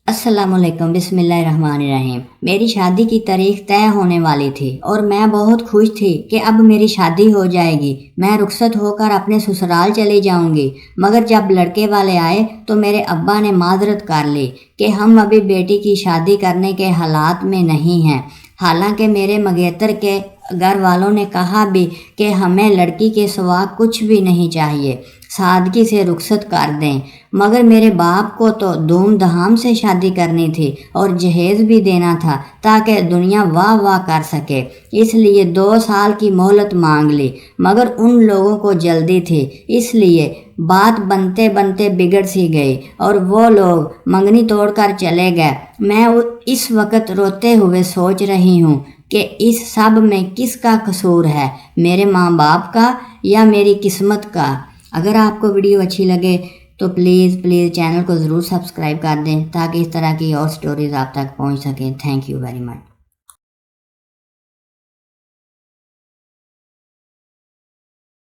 السلام علیکم، بسم اللہ الرحمن الرحیم۔ میری شادی کی تاریخ طے ہونے والی تھی اور میں بہت خوش تھی کہ اب میری شادی ہو جائے گی، میں رخصت ہو کر اپنے سسرال چلی جاؤں گی۔ مگر جب لڑکے والے آئے تو میرے ابا نے معذرت کر لی کہ ہم ابھی بیٹی کی شادی کرنے کے حالات میں نہیں ہیں، حالانکہ میرے منگیتر کے گھر والوں نے کہا بھی کہ ہمیں لڑکی کے سوا کچھ بھی نہیں چاہیے، سادگی سے رخصت کر دیں۔ مگر میرے باپ کو تو دھوم دھام سے شادی کرنی تھی اور جہیز بھی دینا تھا تاکہ دنیا واہ واہ کر سکے، اس لیے 2 سال کی مہلت مانگ لی۔ مگر ان لوگوں کو جلدی تھی، اس لیے بات بنتے بنتے بگڑ سی گئی اور وہ لوگ منگنی توڑ کر چلے گئے۔ میں اس وقت روتے ہوئے سوچ رہی ہوں کہ اس سب میں کس کا قصور ہے، میرے ماں باپ کا یا میری قسمت کا۔ اگر آپ کو ویڈیو اچھی لگے تو پلیز چینل کو ضرور سبسکرائب کر دیں تاکہ اس طرح کی اور سٹوریز آپ تک پہنچ سکیں۔ Thank you very much.